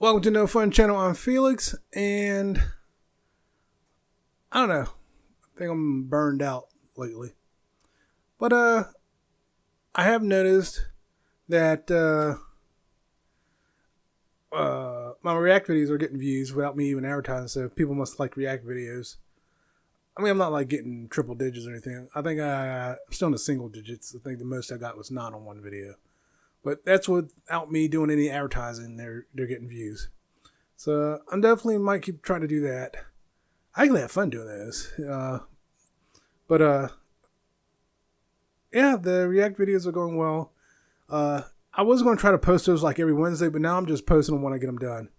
Welcome to No Fun Channel. I'm Felix, and I don't know. I think I'm burned out lately. But I have noticed that my React videos are getting views without me even advertising, so people must like React videos. I mean, I'm not like getting triple digits or anything. I think I'm still in the single digits. I think the most I got was 9 on one video. But that's without me doing any advertising. They're getting views. So I'm definitely might keep trying to do that. I actually have fun doing this. But yeah, the React videos are going well. I was going to try to post those like every Wednesday, but now I'm just posting them when I get them done.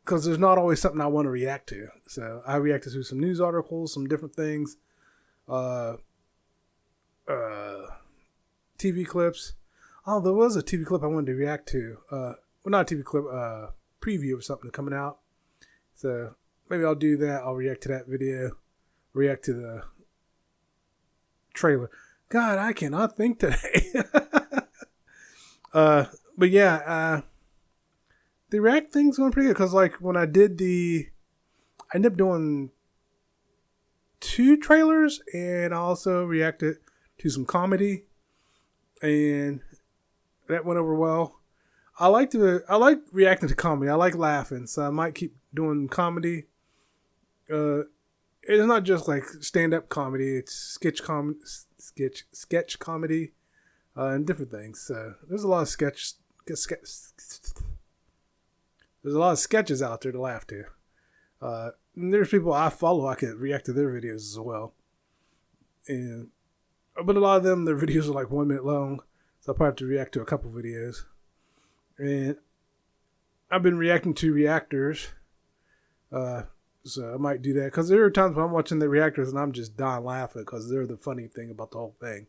Because there's not always something I want to react to. So I reacted to some news articles, some different things. TV clips. Oh, there was a TV clip I wanted to react to. Well, not a TV clip, preview of something coming out. So maybe I'll do that. I'll react to that video. React to the trailer. God, I cannot think today. But yeah, the React thing's going pretty good. Because like when I did I ended up doing 2 trailers. And I also reacted to some comedy. And that went over well. I like reacting to comedy. I like laughing, so I might keep doing comedy. It's not just like stand-up comedy; it's sketch comedy, and different things. So there's a lot of there's a lot of sketches out there to laugh to. And there's people I follow. I could react to their videos as well. But a lot of them, their videos are like 1 minute long. So I'll probably have to react to a couple videos. And I've been reacting to reactors. So I might do that. Because there are times when I'm watching the reactors and I'm just dying laughing because they're the funny thing about the whole thing.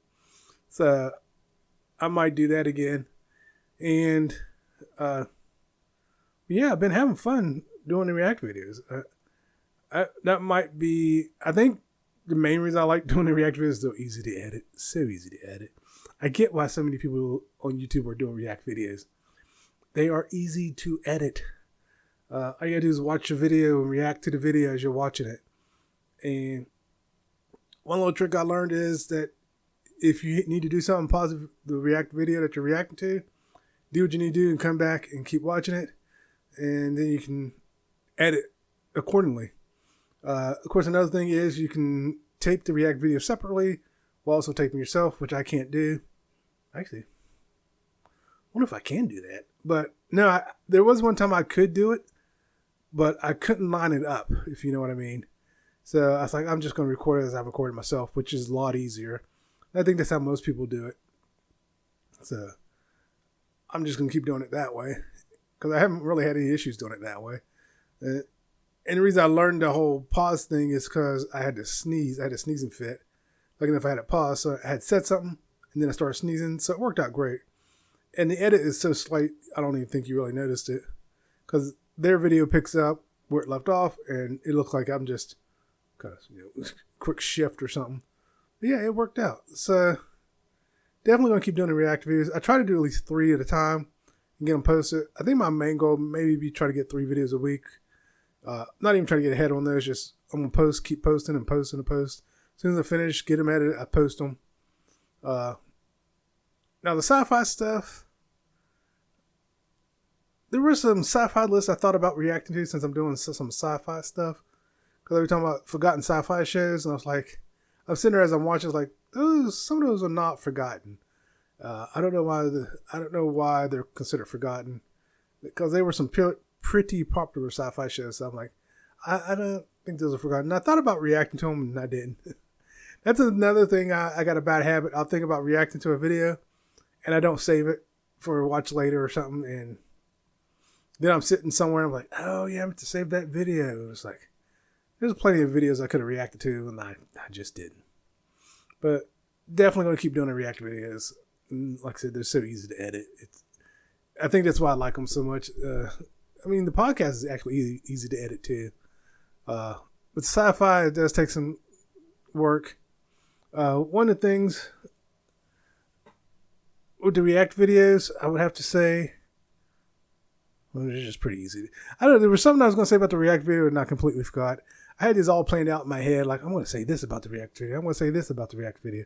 So I might do that again. And yeah, I've been having fun doing the React videos. That might be, I think the main reason I like doing the React videos is they're easy to edit. So easy to edit. I get why so many people on YouTube are doing React videos. They are easy to edit. All you gotta do is watch a video and react to the video as you're watching it. And one little trick I learned is that if you need to do something positive, the React video that you're reacting to, do what you need to do and come back and keep watching it. And then you can edit accordingly. Of course, another thing is you can tape the React video separately while also taping yourself, which I can't do. Actually, I wonder if I can do that. But no, there was one time I could do it, but I couldn't line it up, if you know what I mean. So I was like, I'm just going to record it as I recorded myself, which is a lot easier. I think that's how most people do it. So I'm just going to keep doing it that way because I haven't really had any issues doing it that way. And the reason I learned the whole pause thing is because I had to sneeze. I had a sneezing fit. Like if I had it pause, so I had said something and then I started sneezing. So it worked out great. And the edit is so slight, I don't even think you really noticed it. Because their video picks up where it left off, and it looks like I'm just kind of, quick shift or something. But yeah, it worked out. So definitely going to keep doing the React videos. I try to do at least 3 at a time and get them posted. I think my main goal maybe be try to get 3 videos a week. Not even trying to get ahead on those. Just I'm going to keep posting and posting and post. As soon as I finish, get them edited, I post them. Now the sci-fi stuff, there were some sci-fi lists I thought about reacting to since I'm doing some sci-fi stuff. Because every time about forgotten sci-fi shows, and I was like, I'm sitting there as I'm watching, like, some of those are not forgotten. I don't know why they're considered forgotten, because they were some pretty popular sci-fi shows. So I'm like, I don't think those are forgotten. And I thought about reacting to them, and I didn't. That's another thing. I got a bad habit. I'll think about reacting to a video, and I don't save it for watch later or something, and then I'm sitting somewhere and I'm like, oh yeah, I meant to save that video. It's like, there's plenty of videos I could have reacted to and I just didn't. But definitely going to keep doing the React videos. Like I said, they're so easy to edit. I think that's why I like them so much. I mean, the podcast is actually easy to edit too. With sci-fi, it does take some work. One of the things with the React videos, I would have to say, Well, it's just pretty easy. I don't know. There was something I was going to say about the React video and I completely forgot. I had this all planned out in my head. Like, I'm going to say this about the React video. I'm going to say this about the React video.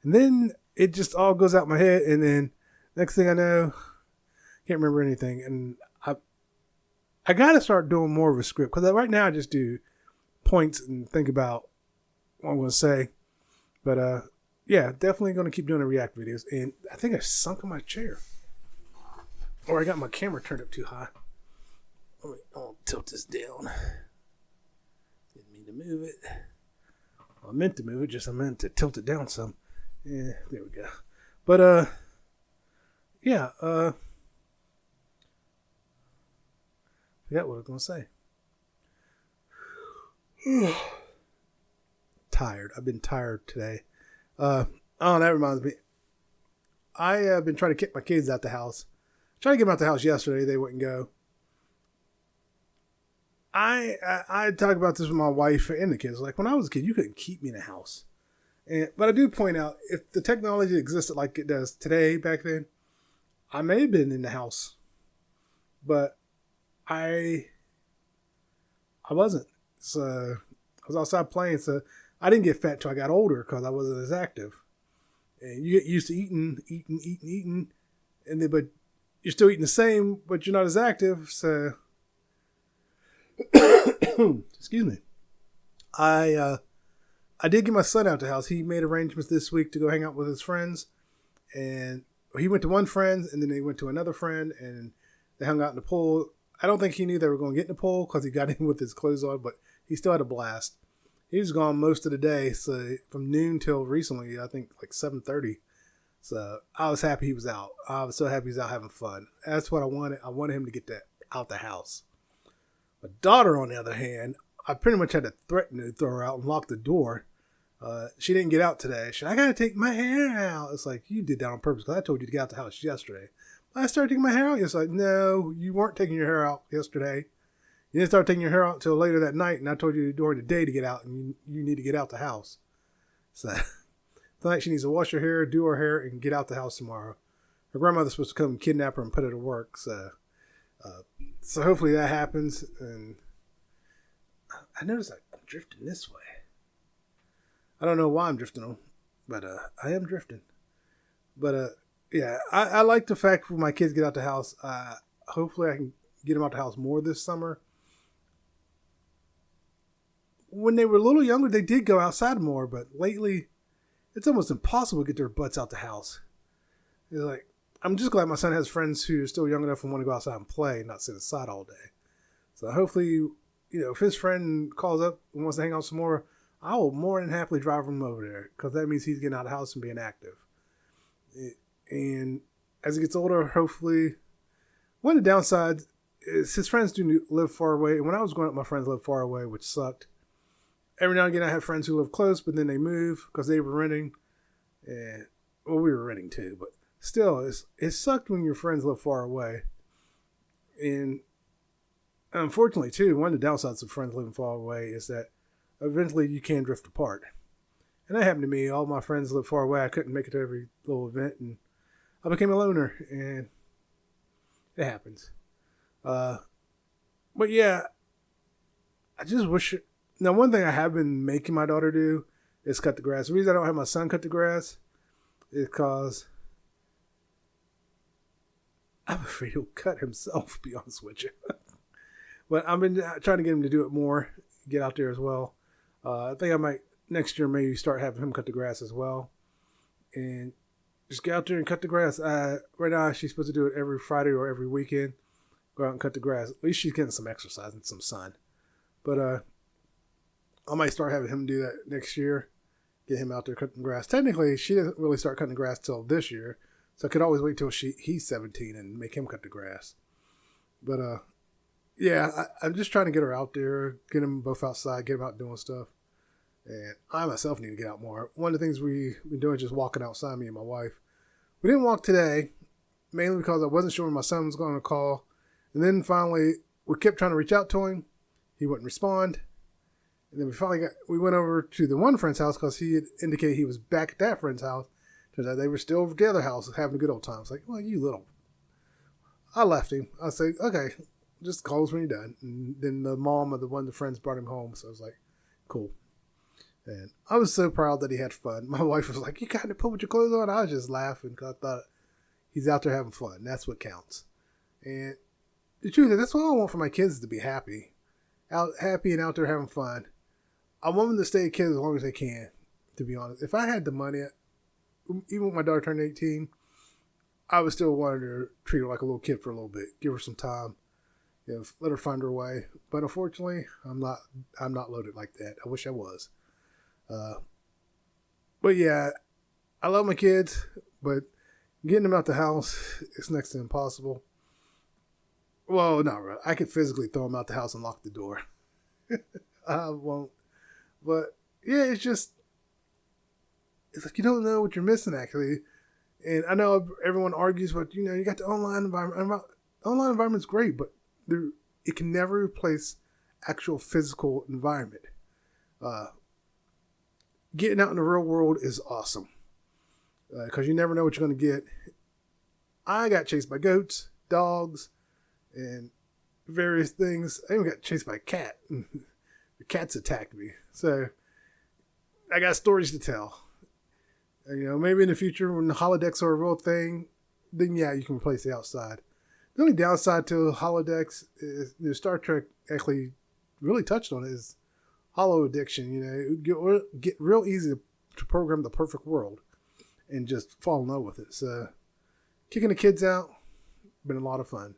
And then it just all goes out my head. And then next thing I know, can't remember anything. And I got to start doing more of a script. Because right now I just do points and think about what I'm going to say. But yeah, definitely going to keep doing the React videos. And I think I sunk in my chair. Or I got my camera turned up too high. I'll tilt this down. Didn't mean to move it. Well, I meant to move it, just I meant to tilt it down some. Yeah, there we go. But yeah, forgot what I was gonna say. Tired. I've been tired today. Oh, that reminds me. I have been trying to kick my kids out the house. Tried to get them out the house yesterday. They wouldn't go. I talk about this with my wife and the kids. Like, when I was a kid, you couldn't keep me in a house. But I do point out, if the technology existed like it does today, back then, I may have been in the house. But I wasn't. So I was outside playing. So I didn't get fat till I got older because I wasn't as active. And you get used to eating. And then, but you're still eating the same, but you're not as active. So, excuse me. I did get my son out the house. He made arrangements this week to go hang out with his friends, and he went to one friend, and then they went to another friend, and they hung out in the pool. I don't think he knew they were going to get in the pool because he got in with his clothes on, but he still had a blast. He was gone most of the day, so from noon till recently, I think like 7:30. So I was happy he was out. I was so happy he's out having fun. That's what I wanted. I wanted him to get that out the house. My daughter, on the other hand, I pretty much had to threaten to throw her out and lock the door. She didn't get out today. She said, I got to take my hair out. It's like, you did that on purpose because I told you to get out the house yesterday. I started taking my hair out. It's like, no, you weren't taking your hair out yesterday. You didn't start taking your hair out until later that night, and I told you during the day to get out, and you need to get out the house. So tonight she needs to wash her hair, do her hair, and get out the house tomorrow. Her grandmother's supposed to come and kidnap her and put her to work. So hopefully that happens. And I noticed I'm drifting this way. I don't know why I'm drifting, but I am drifting. But yeah, I like the fact when my kids get out the house. Hopefully I can get them out the house more this summer. When they were a little younger, they did go outside more, but lately it's almost impossible to get their butts out the house. It's like, I'm just glad my son has friends who are still young enough and want to go outside and play and not sit inside all day. So hopefully, if his friend calls up and wants to hang out some more, I will more than happily drive him over there because that means he's getting out of the house and being active. And as he gets older, hopefully, one of the downsides is his friends do live far away. And when I was growing up, my friends lived far away, which sucked. Every now and again, I have friends who live close, but then they move because they were renting. And, well, we were renting too, but still, it sucked when your friends live far away. And unfortunately, too, one of the downsides of friends living far away is that eventually you can drift apart. And that happened to me. All my friends live far away. I couldn't make it to every little event, and I became a loner, and it happens. But yeah, I just wish... Now, one thing I have been making my daughter do is cut the grass. The reason I don't have my son cut the grass is because I'm afraid he'll cut himself, to be honest with you. But I've been trying to get him to do it more, get out there as well. I think I might, next year, maybe start having him cut the grass as well. And just get out there and cut the grass. Right now, she's supposed to do it every Friday or every weekend. Go out and cut the grass. At least she's getting some exercise and some sun. But I might start having him do that next year. Get him out there cutting grass. Technically, she doesn't really start cutting the grass till this year. So I could always wait till he's 17 and make him cut the grass. But yeah, I'm just trying to get her out there, get them both outside, get them out doing stuff. And I myself need to get out more. One of the things we've been doing is just walking outside, me and my wife. We didn't walk today, mainly because I wasn't sure when my son was going to call. And then finally, we kept trying to reach out to him. He wouldn't respond. And then we went over to the one friend's house because he had indicated he was back at that friend's house. Turns out they were still at the other house having a good old time. It's like, well, you little... I left him. I said, okay, just call us when you're done. And then the mom of one of the friends brought him home. So I was like, cool. And I was so proud that he had fun. My wife was like, you got to put your clothes on? I was just laughing because I thought he's out there having fun. That's what counts. And the truth is, that's what I want for my kids, to be happy. Happy and out there having fun. I want them to stay kids as long as they can, to be honest. If I had the money, even when my daughter turned 18, I would still want her to treat her like a little kid for a little bit. Give her some time. Let her find her way. But unfortunately, I'm not loaded like that. I wish I was. But yeah, I love my kids, but getting them out the house is next to impossible. Well, not really. I could physically throw them out the house and lock the door. I won't. But yeah, it's like you don't know what you're missing, actually. And I know everyone argues, but you got the online environment. Online environment's great, but it can never replace actual physical environment. Getting out in the real world is awesome because you never know what you're going to get. I got chased by goats, dogs, and various things. I even got chased by a cat. The cats attacked me. So I got stories to tell. Maybe in the future when the holodecks are a real thing, then yeah, you can replace the outside. The only downside to holodecks is Star Trek actually really touched on it is holo addiction. It would get real easy to program the perfect world and just fall in love with it. So kicking the kids out, been a lot of fun.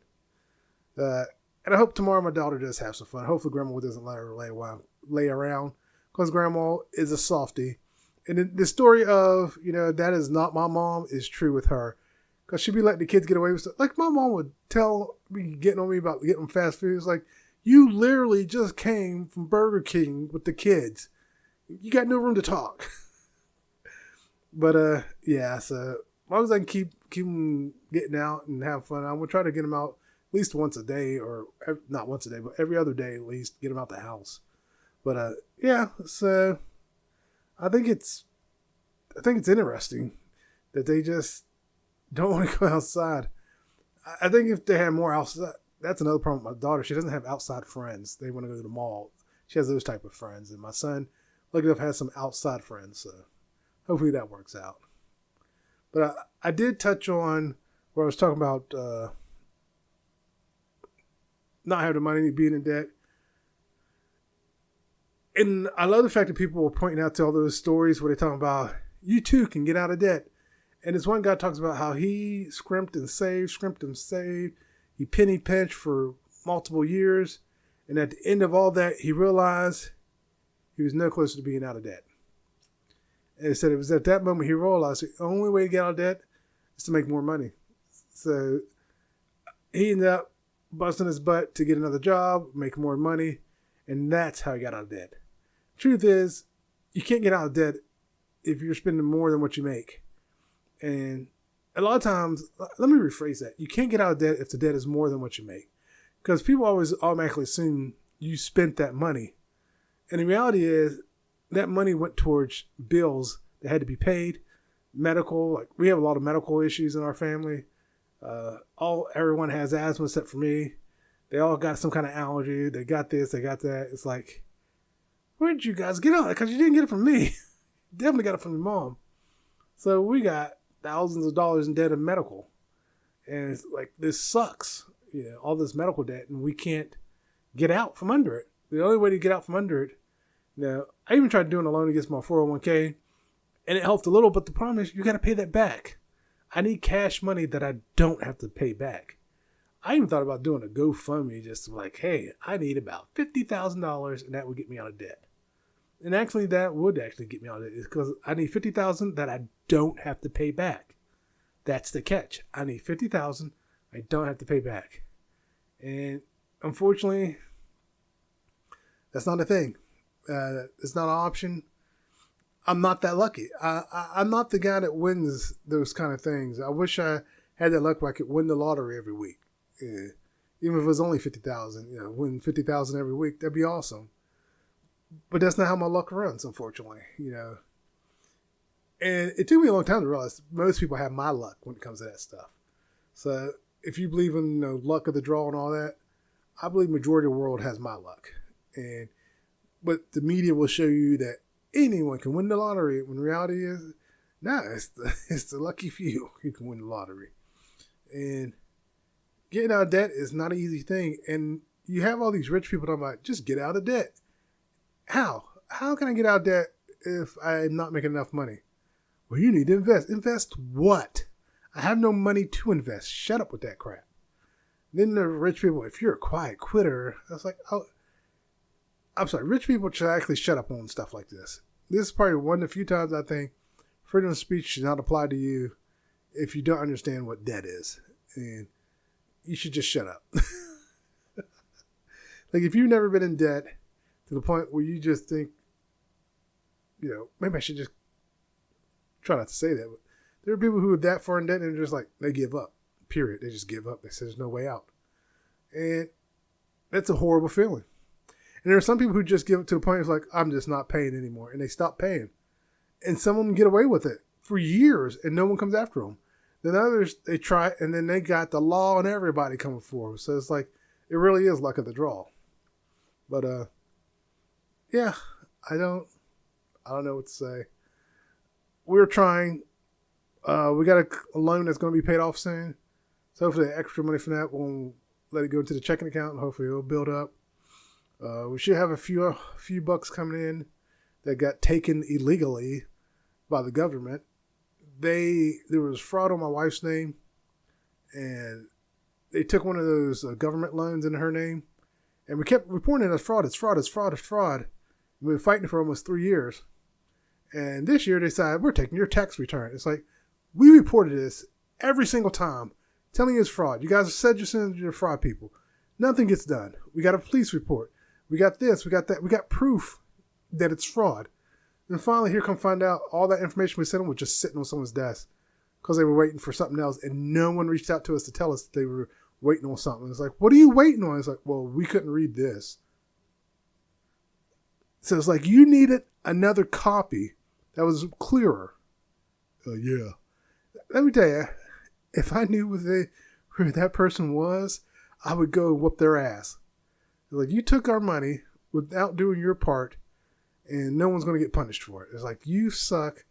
And I hope tomorrow my daughter does have some fun. Hopefully grandma doesn't let her lay around because grandma is a softie. And the story of, that is not my mom is true with her. Because she'd be letting the kids get away with stuff. Like my mom would be getting on me about getting them fast food. It's like, you literally just came from Burger King with the kids. You got no room to talk. But yeah, so as long as I can keep them getting out and have fun, I'm going to try to get them out at least once a day, or not once a day, but every other day at least, get them out the house. But yeah, so I think it's interesting that they just don't want to go outside. I think if they had more outside, that's another problem with my daughter. She doesn't have outside friends. They want to go to the mall. She has those type of friends. And my son, luckily enough, has some outside friends. So hopefully that works out. But I did touch on where I was talking about not having the money, being in debt. And I love the fact that people were pointing out to all those stories where they're talking about, you too can get out of debt. And this one guy talks about how he scrimped and saved. He penny pinched for multiple years. And at the end of all that, he realized he was no closer to being out of debt. And he said it was at that moment he realized the only way to get out of debt is to make more money. So he ended up busting his butt to get another job, make more money. And that's how he got out of debt. Truth is, you can't get out of debt if you're spending more than what you make. And a lot of times, let me rephrase that. You can't get out of debt if the debt is more than what you make. Because people always automatically assume you spent that money. And the reality is, that money went towards bills that had to be paid. Medical, like we have a lot of medical issues in our family. Everyone has asthma except for me. They all got some kind of allergy. They got this, they got that. It's like, where did you guys get it? Because you didn't get it from me. Definitely got it from your mom. So we got thousands of dollars in debt in medical. And it's like, this sucks. All this medical debt, and we can't get out from under it. The only way to get out from under it, I even tried doing a loan against my 401k, and it helped a little, but the problem is you got to pay that back. I need cash money that I don't have to pay back. I even thought about doing a GoFundMe, just like, hey, I need about $50,000, and that would get me out of debt. And actually, that would actually get me out of debt, because I need $50,000 that I don't have to pay back. That's the catch. I need $50,000 I don't have to pay back. And unfortunately, that's not a thing. It's not an option. I'm not that lucky. I'm not the guy that wins those kind of things. I wish I had that luck where I could win the lottery every week. Even if it was only $50,000, win $50,000 every week, that'd be awesome. But that's not how my luck runs, unfortunately. And it took me a long time to realize most people have my luck when it comes to that stuff. So if you believe in luck of the draw and all that, I believe majority of the world has my luck. But the media will show you that anyone can win the lottery, when reality is, it's the lucky few who can win the lottery. And getting out of debt is not an easy thing. And you have all these rich people talking about, just get out of debt. How? How can I get out of debt if I'm not making enough money? Well, you need to invest. Invest what? I have no money to invest. Shut up with that crap. Then the rich people, if you're a quiet quitter, I was like, oh, I'm sorry. Rich people should actually shut up on stuff like this. This is probably one of the few times I think freedom of speech should not apply to you if you don't understand what debt is. And you should just shut up. Like, if you've never been in debt to the point where you just think, maybe I should just try not to say that, but there are people who are that far in debt and they're just like, they give up, period. They just give up. They say there's no way out. And that's a horrible feeling. And there are some people who just give up to the point it's like, I'm just not paying anymore. And they stop paying. And some of them get away with it for years and no one comes after them. Then others, they try and then they got the law and everybody coming forward. So it's like, it really is luck of the draw. But, yeah, I don't know what to say. We're trying. We got a loan that's going to be paid off soon. So hopefully the extra money from that, we'll let it go into the checking account and hopefully it'll build up. We should have a few bucks coming in that got taken illegally by the government. There was fraud on my wife's name, and they took one of those government loans into her name, and we kept reporting it as fraud. It's fraud. It's fraud. It's fraud. We've been fighting for almost 3 years, and this year they decided we're taking your tax return. It's like, we reported this every single time, telling you it's fraud. You guys said you're fraud people. Nothing gets done. We got a police report. We got this. We got that. We got proof that it's fraud. And finally, here come find out all that information we sent them was just sitting on someone's desk because they were waiting for something else, and no one reached out to us to tell us that they were waiting on something. It's like, what are you waiting on? It's like, well, we couldn't read this. So it's like, you needed another copy that was clearer. Yeah. Let me tell you, if I knew who that person was, I would go whoop their ass. Like, you took our money without doing your part, and no one's going to get punished for it. It's like, you suck.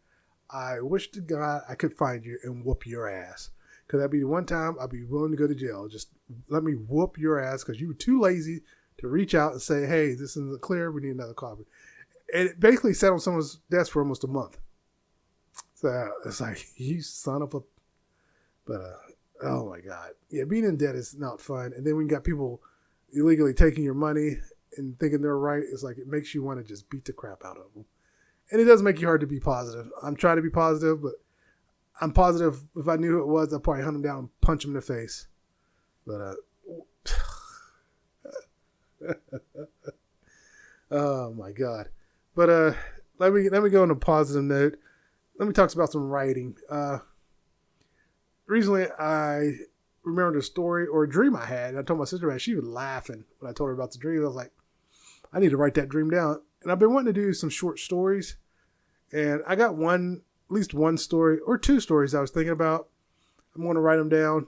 I wish to God I could find you and whoop your ass. Because that'd be the one time I'd be willing to go to jail. Just let me whoop your ass because you were too lazy to reach out and say, hey, this isn't clear. We need another copy. And it basically sat on someone's desk for almost a month. So it's like, you son of a... But, oh my God. Yeah, being in debt is not fun. And then when you got people illegally taking your money and thinking they're right, it's like, it makes you want to just beat the crap out of them. And it does make you hard to be positive. I'm trying to be positive, but I'm positive if I knew who it was, I'd probably hunt him down and punch him in the face. But, oh my God. But, let me go on a positive note. Let me talk about some writing. Recently, I remembered a story or a dream I had. I told my sister about it. She was laughing when I told her about the dream. I was like, I need to write that dream down. And I've been wanting to do some short stories. And I got at least one story or two stories I was thinking about. I'm going to write them down.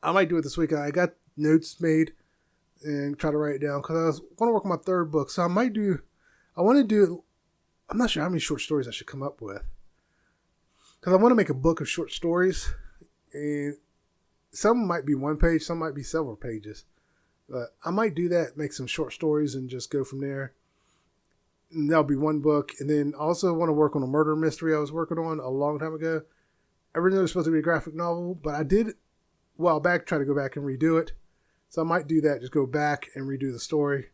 I might do it this weekend. I got notes made and try to write it down because I was going to work on my third book. So I'm not sure how many short stories I should come up with. Because I want to make a book of short stories. And some might be one page, some might be several pages. But I might do that, make some short stories and just go from there. And that'll be one book. And then also want to work on a murder mystery I was working on a long time ago. Originally it was supposed to be a graphic novel, but I did a while back try to go back and redo it. So I might do that, just go back and redo the story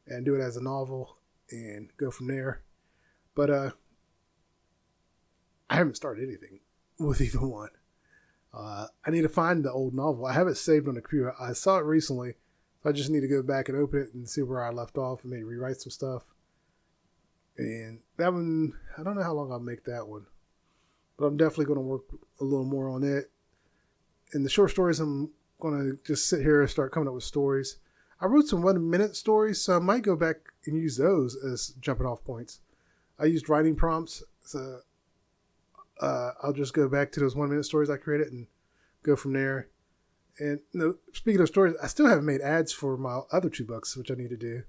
and do it as a novel and go from there. But I haven't started anything with either one. I need to find the old novel. I have it saved on the computer. I saw it recently. So I just need to go back and open it and see where I left off and maybe rewrite some stuff. And that one, I don't know how long I'll make that one. But I'm definitely going to work a little more on it. And the short stories, I'm going to just sit here and start coming up with stories. I wrote some 1-minute stories, so I might go back and use those as jumping off points. I used writing prompts, so I'll just go back to those 1-minute stories I created and go from there. And speaking of stories, I still haven't made ads for my other 2 books, which I need to do.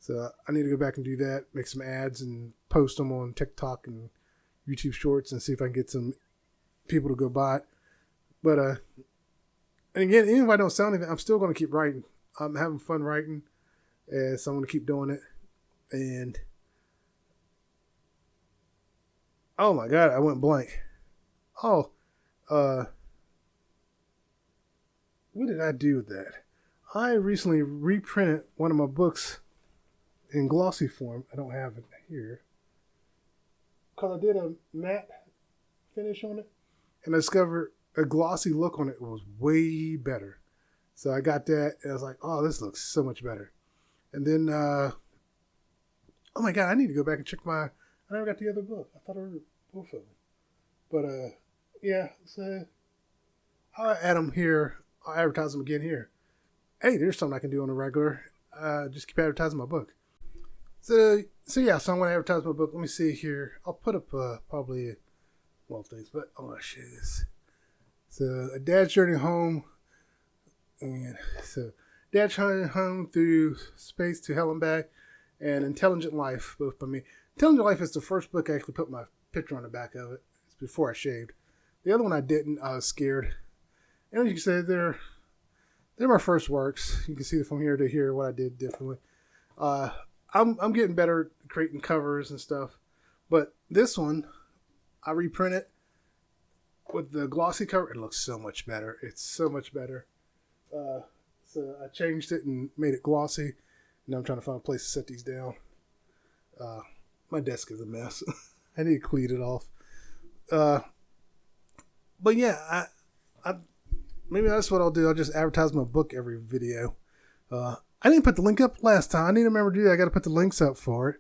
So I need to go back and do that, make some ads and post them on TikTok and YouTube Shorts and see if I can get some people to go buy it. But, and again, even if I don't sell anything, I'm still going to keep writing. I'm having fun writing, and so I'm going to keep doing it. And, oh my God, I went blank. Oh, what did I do with that? I recently reprinted one of my books in glossy form. I don't have it here. Because I did a matte finish on it, and I discovered a glossy look on it was way better. So I got that, and I was like, oh, this looks so much better. And then, oh my God, I need to go back and check I never got the other book. I thought I read both of them. But, yeah, so I'll add them here. I'll advertise them again here. Hey, there's something I can do on a regular. Just keep advertising my book. So yeah, so I'm going to advertise my book. Let me see here. I'll put up probably things, but I want to show this. So, A Dad's Journey Home. And so, Dad's Journey Home Through Space to Hell and Back, and Intelligent Life, both by me. Intelligent Life is the first book I actually put my picture on the back of it. It's before I shaved. The other one I didn't. I was scared. And as you can see, they're my first works. You can see from here to here what I did differently. I'm getting better at creating covers and stuff. But this one, I reprinted with the glossy cover. It looks so much better. It's so much better. So I changed it and made it glossy. Now I'm trying to find a place to set these down. My desk is a mess. I need to clean it off. But yeah, I maybe that's what I'll do. I'll just advertise my book every video. I didn't put the link up last time. I need to remember to do that. I got to put the links up for it.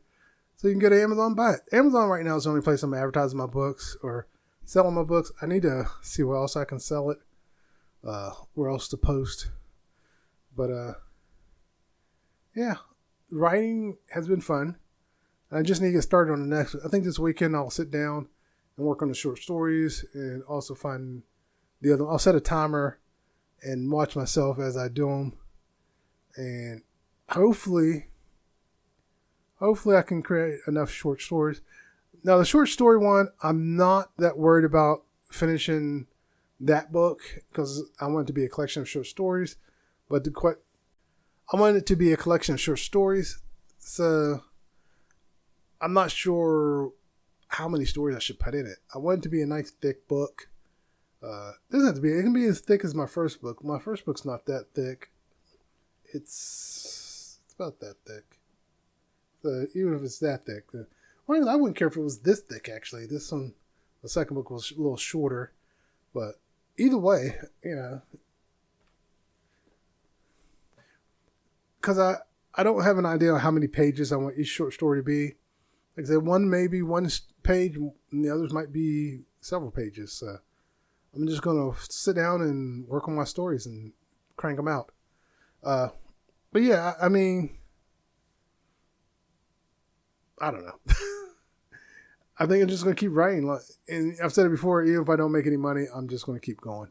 So you can go to Amazon and buy it. Amazon right now is the only place I'm advertising my books or selling my books. I need to see where else I can sell it. Where else to post. But, yeah. Writing has been fun. I just need to get started on the next. I think this weekend I'll sit down and work on the short stories and also find the other. I'll set a timer and watch myself as I do them. And hopefully I can create enough short stories. Now, the short story one, I'm not that worried about finishing that book because I want it to be a collection of short stories. But I want it to be a collection of short stories. So I'm not sure how many stories I should put in it. I want it to be a nice thick book. It doesn't have to be. It can be as thick as my first book. My first book's not that thick. It's about that thick. So even if it's that thick, I wouldn't care if it was this thick. Actually, this one, the second book was a little shorter. But either way, because I don't have an idea of how many pages I want each short story to be. Like I said, one may be one page, and the others might be several pages. So I'm just going to sit down and work on my stories and crank them out. But yeah, I mean, I don't know. I think I'm just going to keep writing. And I've said it before, even if I don't make any money, I'm just going to keep going.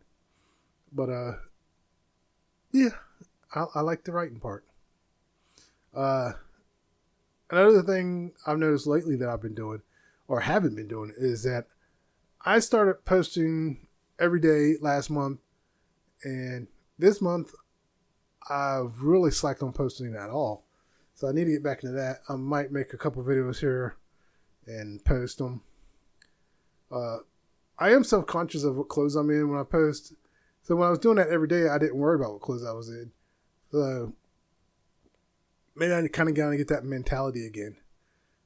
But, yeah, I like the writing part. Another thing I've noticed lately that I've been doing, or haven't been doing, is that I started posting every day last month. And this month, I've really slacked on posting at all. So I need to get back into that. I might make a couple videos here and post them. I am self-conscious of what clothes I'm in when I post. So when I was doing that every day, I didn't worry about what clothes I was in. So maybe I kind of got to get that mentality again.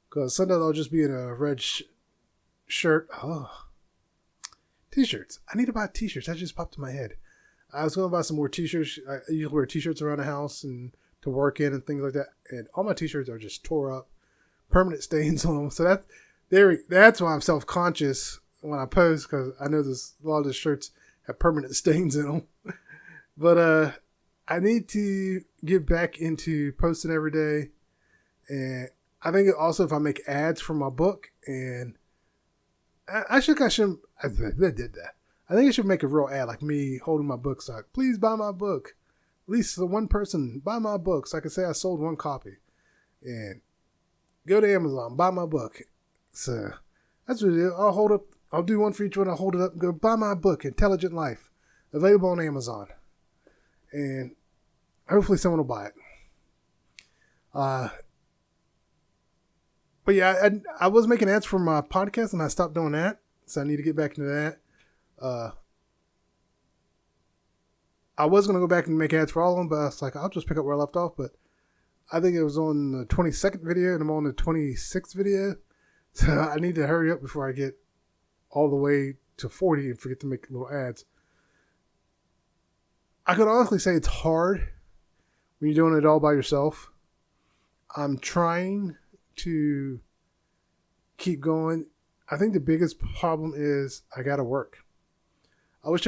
Because sometimes I'll just be in a red shirt. Oh, t-shirts. I need to buy t-shirts. That just popped in my head. I was going to buy some more t-shirts. I usually wear t-shirts around the house and to work in and things like that. And all my t-shirts are just tore up, permanent stains on them. So that's why I'm self-conscious when I post, because I know a lot of the shirts have permanent stains in them. But I need to get back into posting every day. And I think also if I make ads for my book, and I think I I think I should make a real ad, like me holding my books like, please buy my book. At least the one person, buy my book. So I can say I sold one copy. And go to Amazon, buy my book. So that's what it is. I'll do one for each one. I'll hold it up and go, buy my book, Intelligent Life. Available on Amazon. And hopefully someone will buy it. But yeah, I was making ads for my podcast and I stopped doing that. So I need to get back into that. I was going to go back and make ads for all of them, but I was like, I'll just pick up where I left off. But I think it was on the 22nd video and I'm on the 26th video. So I need to hurry up before I get all the way to 40 and forget to make little ads. I could honestly say it's hard when you're doing it all by yourself. I'm trying to keep going. I think the biggest problem is I got to work. I wish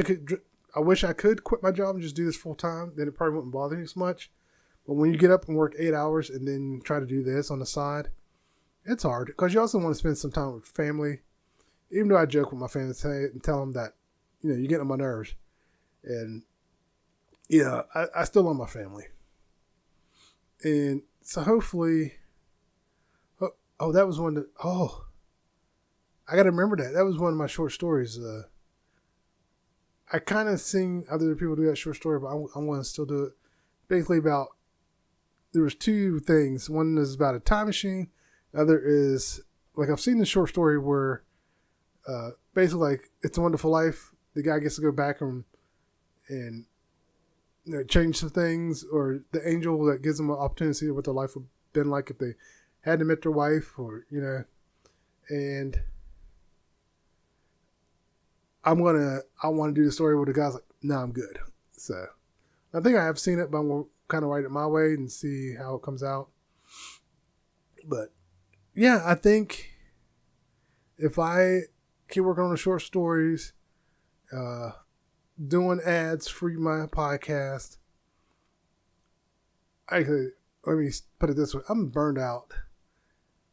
I could quit my job and just do this full time. Then it probably wouldn't bother me as much. But when you get up and work 8 hours and then try to do this on the side, it's hard because you also want to spend some time with family. Even though I joke with my family and tell them that, you're getting on my nerves. And, I still love my family. And so hopefully, that was one that, I got to remember that. That was one of my short stories. I kind of seen other people do that short story, but I'm going to still do it. Basically there was two things. One is about a time machine. The other is, like, I've seen the short story where, basically, like, It's a Wonderful Life. The guy gets to go back and change some things, or the angel that gives them an opportunity to see what their life would have been like if they hadn't met their wife, or, and I want to do the story where the guy's like, no, I'm good. So I think I have seen it, but I'm going to kind of write it my way and see how it comes out. But yeah, I think if I keep working on the short stories, doing ads for my podcast, actually, let me put it this way. I'm burned out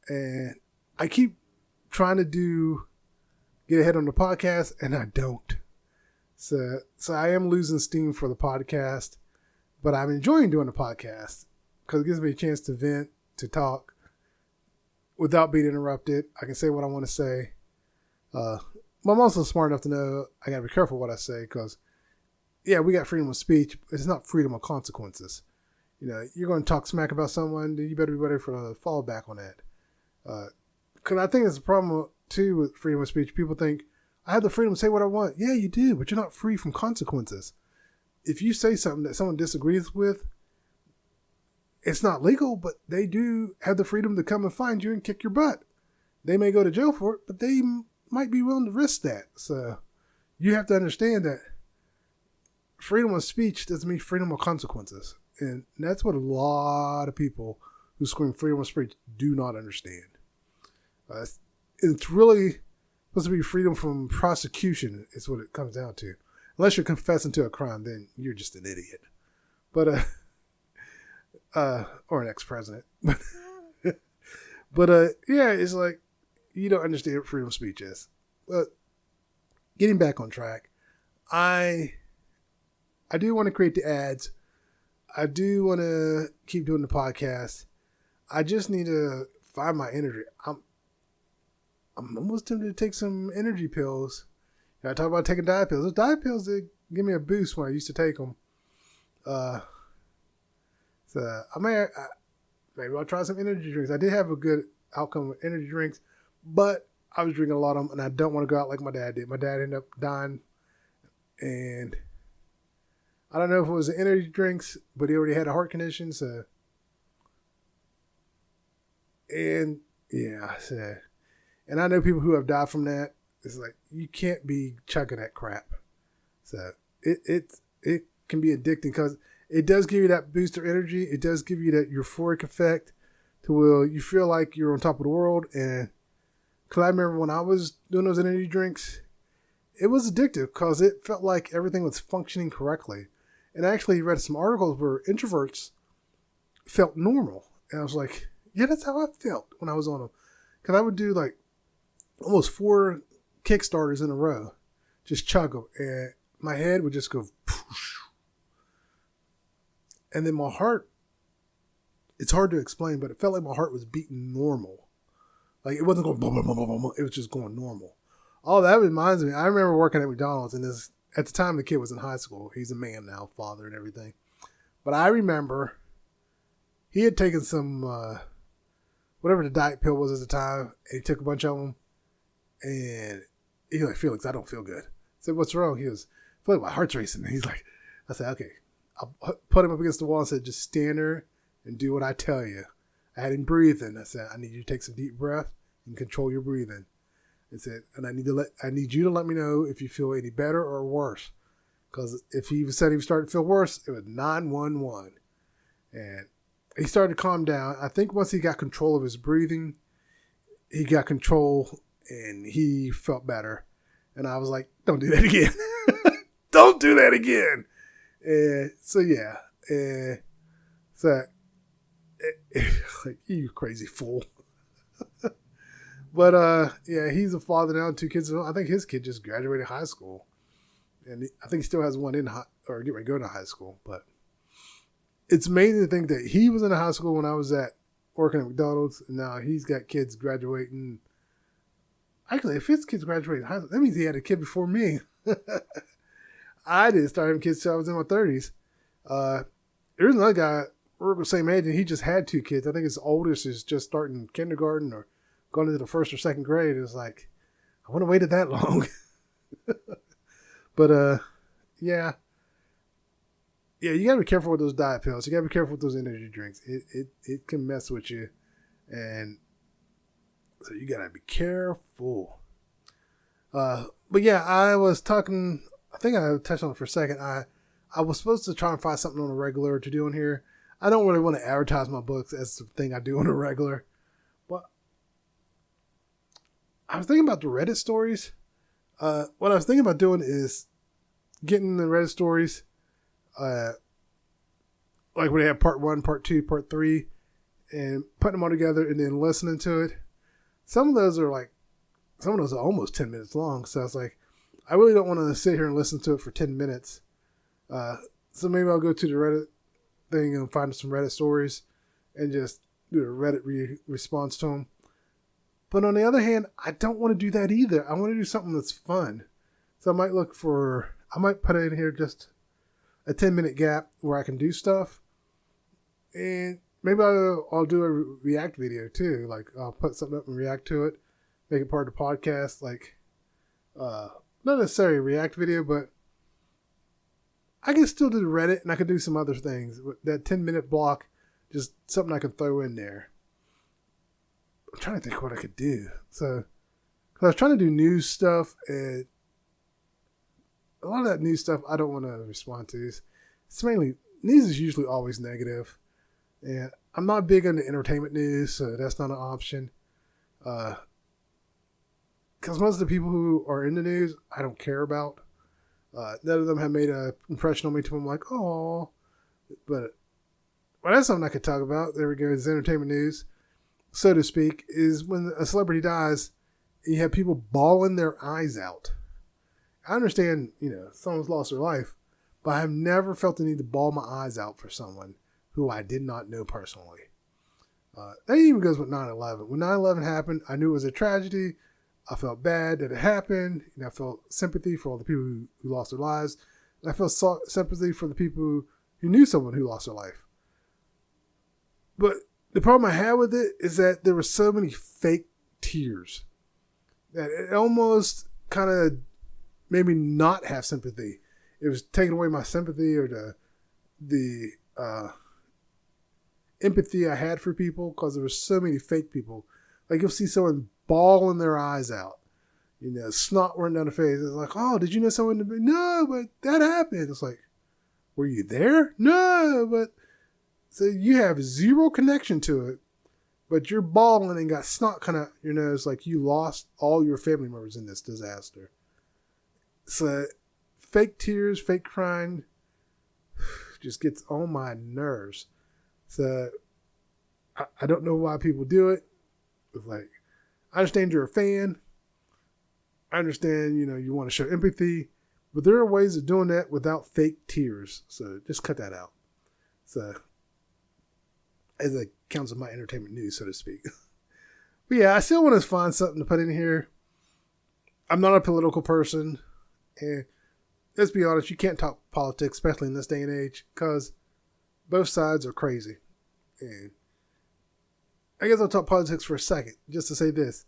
and I keep trying to get ahead on the podcast and I don't. So I am losing steam for the podcast, but I'm enjoying doing the podcast because it gives me a chance to vent, to talk without being interrupted. I can say what I want to say. I'm also smart enough to know I got to be careful what I say because, yeah, we got freedom of speech. It's not freedom of consequences. You're going to talk smack about someone, then you better be ready for a fallback on that. Because I think it's a problem, too, with freedom of speech. People think, I have the freedom to say what I want. Yeah, you do, but you're not free from consequences. If you say something that someone disagrees with, it's not legal, but they do have the freedom to come and find you and kick your butt. They may go to jail for it, but they might be willing to risk that. So you have to understand that freedom of speech doesn't mean freedom of consequences. And that's what a lot of people who scream freedom of speech do not understand. It's really supposed to be freedom from prosecution is what it comes down to. Unless you're confessing to a crime, then you're just an idiot. But, or an ex-president. But, yeah, it's like, you don't understand what freedom of speech is. But getting back on track, I do want to create the ads. I do want to keep doing the podcast. I just need to find my energy. I'm almost tempted to take some energy pills. I talk about taking diet pills. Those diet pills, they give me a boost when I used to take them. So maybe I'll try some energy drinks. I did have a good outcome with energy drinks, but I was drinking a lot of them, and I don't want to go out like my dad did. My dad ended up dying, and I don't know if it was the energy drinks, but he already had a heart condition, so. And yeah, so. And I know people who have died from that. It's like, you can't be chugging that crap. So it can be addicting because it does give you that boost of energy. It does give you that euphoric effect to where you feel like you're on top of the world. And because I remember when I was doing those energy drinks, it was addictive because it felt like everything was functioning correctly. And I actually read some articles where introverts felt normal. And I was like, yeah, that's how I felt when I was on them. Because I would do like almost 4 Kickstarters in a row. just chug them. And my head would just go, poosh. And then my heart, it's hard to explain, but it felt like my heart was beating normal. Like it wasn't going, blah, blah, blah, blah, blah. It was just going normal. Oh, that reminds me. I remember working at McDonald's, and at the time the kid was in high school. He's a man now, father and everything. But I remember he had taken some, whatever the diet pill was at the time, and he took a bunch of them. And he's like, Felix, I don't feel good. I said, what's wrong? He goes, I feel like my heart's racing. And he's like, I said, okay. I put him up against the wall and said, just stand there and do what I tell you. I had him breathing. I said, I need you to take some deep breath and control your breathing. I said, and I need you to let me know if you feel any better or worse. Because if he said he was starting to feel worse, it was 911. And he started to calm down. I think once he got control of his breathing, he got control and he felt better. And I was like, don't do that again. Don't do that again. And so, yeah. So, like, you crazy fool. But, yeah, he's a father now, 2 kids. I think his kid just graduated high school. And I think he still has one or get ready to go to high school. But it's amazing to think that he was in high school when I was working at McDonald's. And now he's got kids graduating. Actually, if his kids graduated high school, that means he had a kid before me. I didn't start having kids till I was in my 30s. There's another guy, we're the same age, and he just had 2 kids. I think his oldest is just starting kindergarten or going into the 1st or 2nd grade. It's like, I wouldn't have waited that long. But, yeah. Yeah, you got to be careful with those diet pills. You got to be careful with those energy drinks. It can mess with you. And so you got to be careful. But yeah, I was talking, I think I touched on it for a second. I was supposed to try and find something on a regular to do on here. I don't really want to advertise my books as the thing I do on a regular. But I was thinking about the Reddit stories. What I was thinking about doing is getting the Reddit stories, like when they have part 1, part 2, part 3, and putting them all together and then listening to it. Some of those are almost 10 minutes long. So I was like, I really don't want to sit here and listen to it for 10 minutes. So maybe I'll go to the Reddit thing and find some Reddit stories and just do a Reddit response to them. But on the other hand, I don't want to do that either. I want to do something that's fun. So I might put in here just a 10-minute gap where I can do stuff. And maybe I'll do a React video too. Like I'll put something up and react to it, make it part of the podcast. Like, not necessarily a React video, but I can still do the Reddit and I can do some other things. That 10-minute block, just something I can throw in there. I'm trying to think what I could do. So, cause I was trying to do news stuff, and a lot of that news stuff I don't want to respond to. It's mainly, news is usually always negative. And I'm not big on the entertainment news, so that's not an option. Because most of the people who are in the news, I don't care about. None of them have made an impression on me to I'm like, oh. But that's something I could talk about. There we go. It's entertainment news, so to speak, is when a celebrity dies, you have people bawling their eyes out. I understand, someone's lost their life, but I've never felt the need to bawl my eyes out for someone who I did not know personally. That even goes with 9/11. When 9/11 happened, I knew it was a tragedy. I felt bad that it happened. I felt sympathy for all the people who lost their lives. And I felt sympathy for the people who knew someone who lost their life. But the problem I had with it is that there were so many fake tears that it almost kind of made me not have sympathy. It was taking away my sympathy or the empathy I had for people because there were so many fake people. Like you'll see someone bawling their eyes out, snot running down the face. It's like, oh, did you know someone? No, but that happened. It's like, were you there? No, but so you have zero connection to it, but you're bawling and got snot kind of your nose, like you lost all your family members in this disaster. So fake tears, fake crying, just gets on my nerves. So I don't know why people do it. It's like, I understand you're a fan. I understand, you want to show empathy, but there are ways of doing that without fake tears. So just cut that out. So, as it counts as my entertainment news, so to speak. But yeah, I still want to find something to put in here. I'm not a political person. And let's be honest, you can't talk politics, especially in this day and age, because both sides are crazy. And I guess I'll talk politics for a second, just to say this.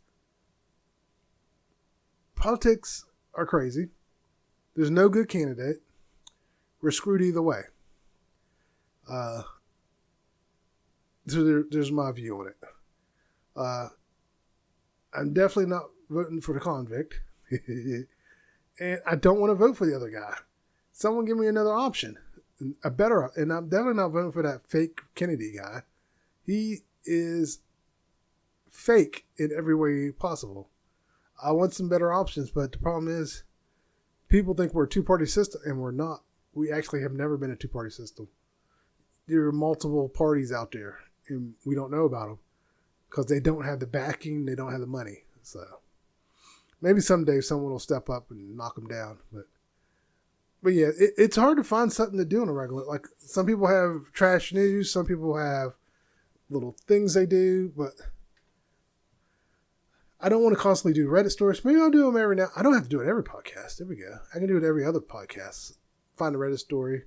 Politics are crazy. There's no good candidate. We're screwed either way. So there's my view on it. I'm definitely not voting for the convict. And I don't want to vote for the other guy. Someone give me another option. And I'm definitely not voting for that fake Kennedy guy. He is fake in every way possible. I want some better options, but the problem is people think we're a two-party system, and we're not. We actually have never been a two-party system. There are multiple parties out there, and we don't know about them because they don't have the backing, they don't have the money. So maybe someday someone will step up and knock them down. But yeah, it's hard to find something to do on a regular. Like, some people have trash news, some people have little things they do, but I don't want to constantly do Reddit stories. Maybe I'll do them every now. I don't have to do it every podcast. There we go. I can do it every other podcast. Find a Reddit story,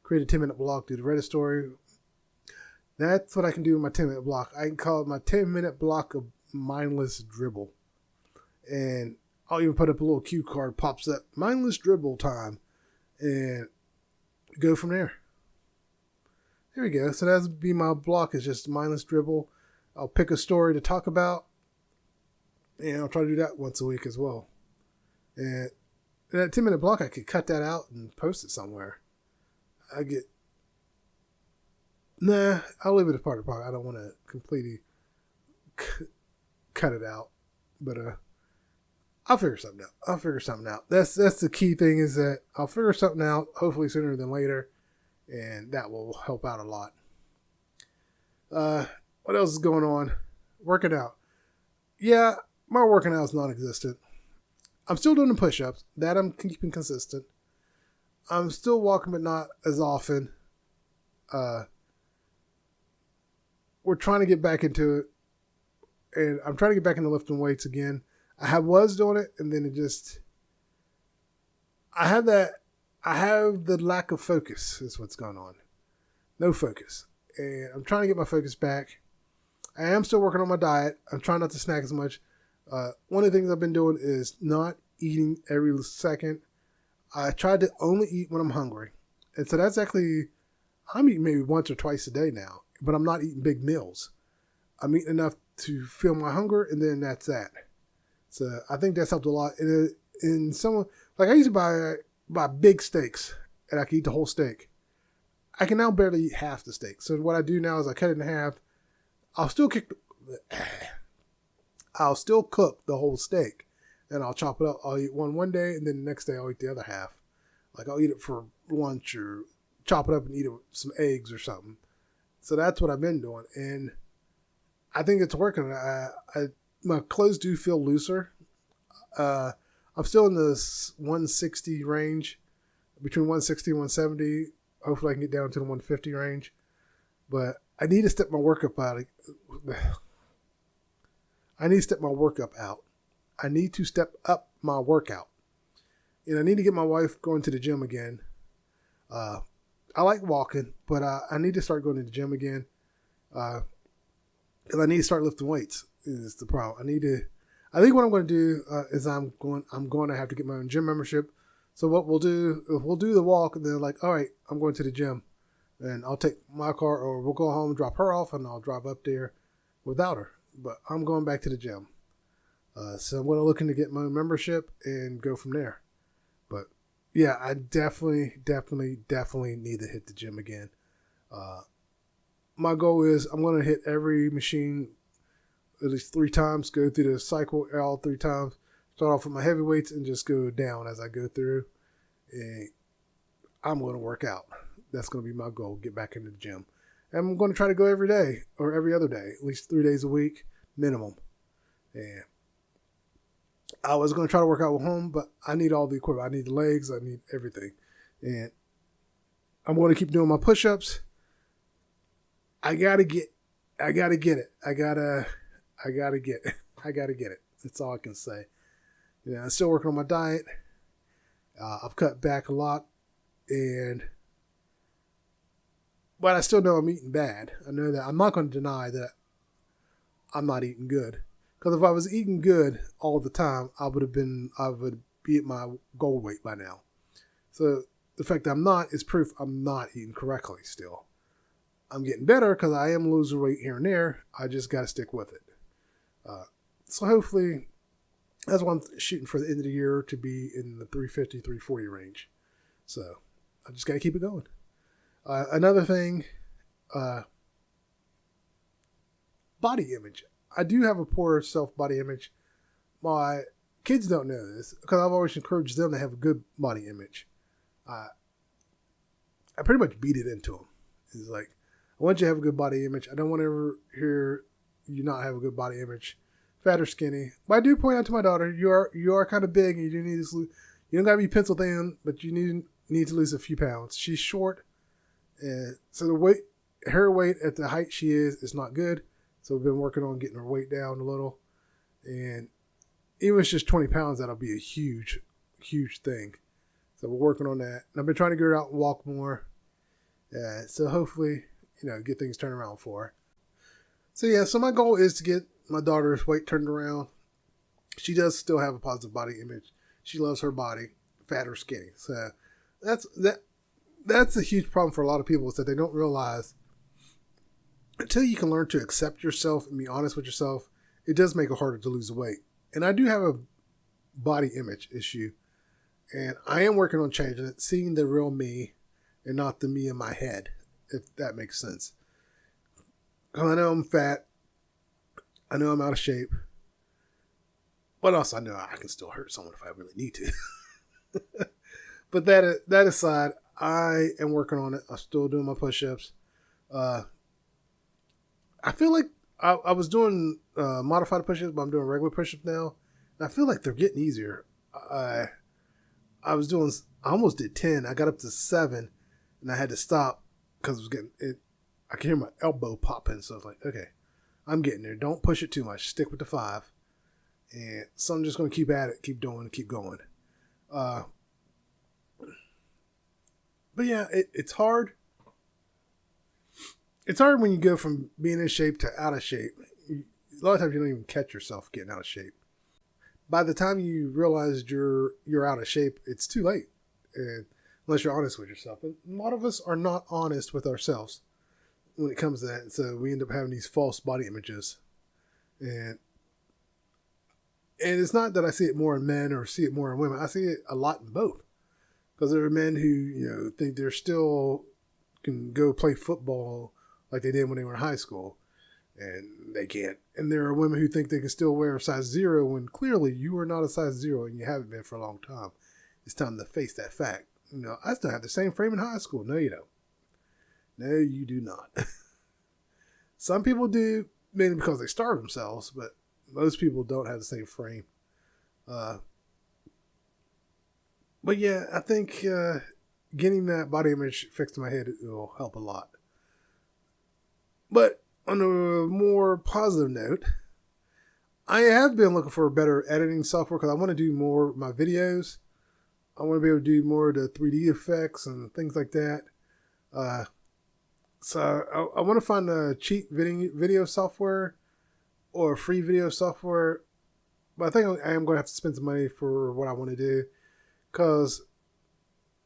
create a 10-minute block, do the Reddit story. That's what I can do in my 10-minute block. I can call it my 10-minute block of mindless dribble. And I'll even put up a little cue card, pops up, mindless dribble time, and go from there. There we go. So that'll be my block, is just mindless dribble. I'll pick a story to talk about, and I'll try to do that once a week as well. And in that 10-minute block, I could cut that out and post it somewhere. I'll leave it as part of the podcast. I don't want to completely cut it out. But I'll figure something out. That's the key thing, is that I'll figure something out, hopefully sooner than later, and that will help out a lot. What else is going on? Working out. Yeah, my working out is non-existent. I'm still doing the push-ups. That I'm keeping consistent. I'm still walking, but not as often. We're trying to get back into it. And I'm trying to get back into lifting weights again. I was doing it, and then I have the lack of focus is what's going on. No focus. And I'm trying to get my focus back. I am still working on my diet. I'm trying not to snack as much. One of the things I've been doing is not eating every second. I try to only eat when I'm hungry. And so I'm eating maybe once or twice a day now, but I'm not eating big meals. I'm eating enough to feel my hunger, and then that's that. So I think that's helped a lot. In someone, like, I used to buy big steaks, and I could eat the whole steak. I can now barely eat half the steak. So what I do now is I cut it in half. I'll still cook the whole steak, and I'll chop it up. I'll eat one day, and then the next day I'll eat the other half. Like, I'll eat it for lunch, or chop it up and eat it with some eggs or something. So that's what I've been doing, and I think it's working. My clothes do feel looser. I'm still in the 160 range, between 160 and 170. Hopefully I can get down to the 150 range. But I need to step my workup out. I need to step my workup out. I need to step up my workout. And I need to get my wife going to the gym again. I like walking, but I need to start going to the gym again. Because I need to start lifting weights is the problem. I think what I'm going to do is I'm going to have to get my own gym membership. So what we'll do the walk, and then, like, all right, I'm going to the gym, and I'll take my car, or we'll go home, drop her off, and I'll drive up there without her. But I'm going back to the gym. So I'm going to look into get my own membership and go from there. But yeah, I definitely need to hit the gym again. My goal is I'm going to hit every machine at least 3 times, go through the cycle all 3 times, start off with my heavy weights and just go down as I go through. And I'm going to work out. That's going to be my goal, get back into the gym. And I'm going to try to go every day or every other day, at least 3 days a week minimum. And I was going to try to work out at home, but I need all the equipment. I need the legs. I need everything. And I'm going to keep doing my push-ups. I got to get it. I got to get it. I got to get it. That's all I can say. I'm still working on my diet. I've cut back a lot, but I still know I'm eating bad. I know that. I'm not going to deny that I'm not eating good. Because if I was eating good all the time, I would be at my goal weight by now. So the fact that I'm not is proof I'm not eating correctly still. I'm getting better because I am losing weight here and there. I just got to stick with it. So hopefully, that's what I'm shooting for the end of the year, to be in the 350, 340 range. So I just got to keep it going. Another thing, body image. I do have a poor self-body image. My kids don't know this because I've always encouraged them to have a good body image. I pretty much beat it into them. It's like, I want you to have a good body image. I don't want to ever hear you not have a good body image, fat or skinny. But I do point out to my daughter, you are kind of big, and you do need to lose. You don't got to be pencil thin, but you need to lose a few pounds. She's short, and so her weight at the height she is not good. So we've been working on getting her weight down a little, and even if it's just 20 pounds, that'll be a huge, huge thing. So we're working on that. And I've been trying to get her out and walk more. So hopefully, get things turned around for her. So my goal is to get my daughter's weight turned around. She does still have a positive body image. She loves her body, fat or skinny. So that's a huge problem for a lot of people, is that they don't realize until you can learn to accept yourself and be honest with yourself, it does make it harder to lose weight. And I do have a body image issue, and I am working on changing it, seeing the real me and not the me in my head, if that makes sense. I know I'm fat. I know I'm out of shape. But also I know I can still hurt someone if I really need to. But that aside, I am working on it. I'm still doing my push-ups. I feel like I was doing modified push-ups, but I'm doing regular push-ups now. And I feel like they're getting easier. I almost did 10. I got up to 7, and I had to stop because it was getting it. I could hear my elbow popping, so I was like, okay, I'm getting there. Don't push it too much. Stick with the 5. And so I'm just going to keep at it, keep doing, keep going. But yeah, it's hard. It's hard when you go from being in shape to out of shape. A lot of times you don't even catch yourself getting out of shape. By the time you realize you're out of shape, it's too late. And unless you're honest with yourself. And a lot of us are not honest with ourselves when it comes to that. So we end up having these false body images. And it's not that I see it more in men or see it more in women. I see it a lot in both. Because there are men who, think they're still can go play football like they did when they were in high school. And they can't. And there are women who think they can still wear a size 0 when clearly you are not a size 0 and you haven't been for a long time. It's time to face that fact. I still have the same frame in high school. No, you don't. No, you do not. Some people do, mainly because they starve themselves, but most people don't have the same frame. But yeah, I think getting that body image fixed in my head will help a lot. But on a more positive note, I have been looking for better editing software because I want to do more of my videos. I want to be able to do more of the 3D effects and things like that. So I want to find a cheap video software or free video software. But I think I am going to have to spend some money for what I want to do. Because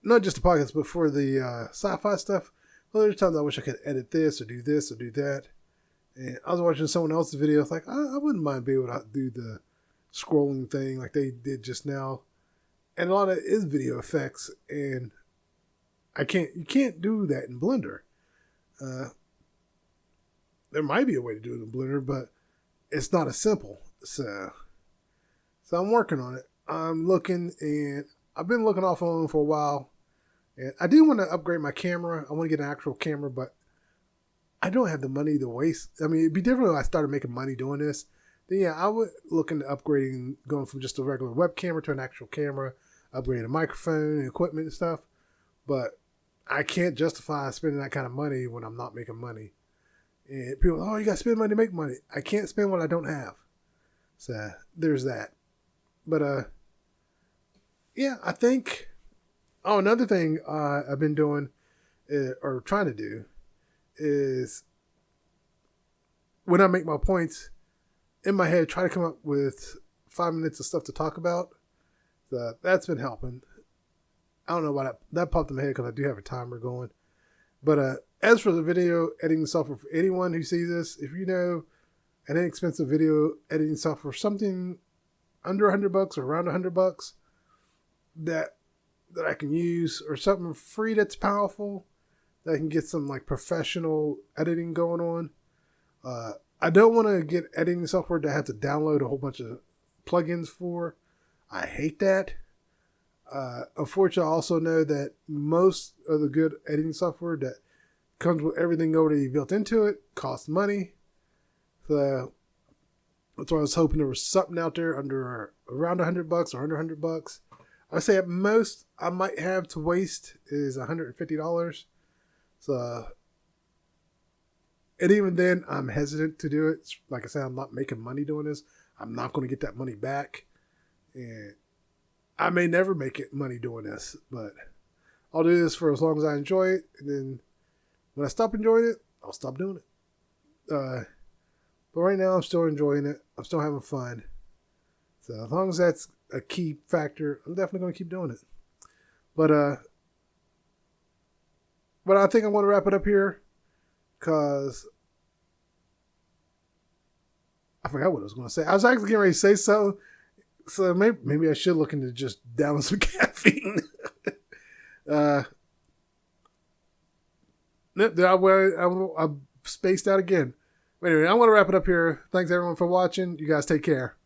not just the podcast, but for the sci-fi stuff, well, there's times I wish I could edit this or do that. And I was watching someone else's video. It's like, I wouldn't mind being able to do the scrolling thing like they did just now. And a lot of it is video effects. And you can't do that in Blender. There might be a way to do it in Blender, but it's not as simple. So I'm working on it. I'm looking, and I've been looking off on for a while. And I do want to upgrade my camera. I want to get an actual camera, but I don't have the money to waste. I mean, it'd be different if I started making money doing this. then yeah, I would look into upgrading, going from just a regular web camera to an actual camera, upgrading a microphone and equipment and stuff. But I can't justify spending that kind of money when I'm not making money. And people, oh, you got to spend money to make money. I can't spend what I don't have. So there's that. But yeah, I think. Oh, another thing I've been doing or trying to do is when I make my points in my head, try to come up with 5 minutes of stuff to talk about. So that's been helping. I don't know why that popped in my head because I do have a timer going. But as for the video editing software, for anyone who sees this, if you know an inexpensive video editing software, something under $100 or around $100 that I can use, or something free that's powerful that I can get some like professional editing going on. I don't want to get editing software that I have to download a whole bunch of plugins for. I hate that. Unfortunately, I also know that most of the good editing software that comes with everything already built into it costs money. So that's why I was hoping there was something out there under around $100 or under $100. I say at most I might have to waste is $150. So, and even then, I'm hesitant to do it. Like I said, I'm not making money doing this. I'm not going to get that money back, and I may never make it money doing this. But I'll do this for as long as I enjoy it, and then when I stop enjoying it, I'll stop doing it. But right now, I'm still enjoying it. I'm still having fun. So as long as that's a key factor, I'm definitely going to keep doing it. But I think I want to wrap it up here because I forgot what I was going to say. I was actually getting ready to say something, so maybe I should look into just down some caffeine. I spaced out again. But anyway, I want to wrap it up here. Thanks everyone for watching. You guys take care.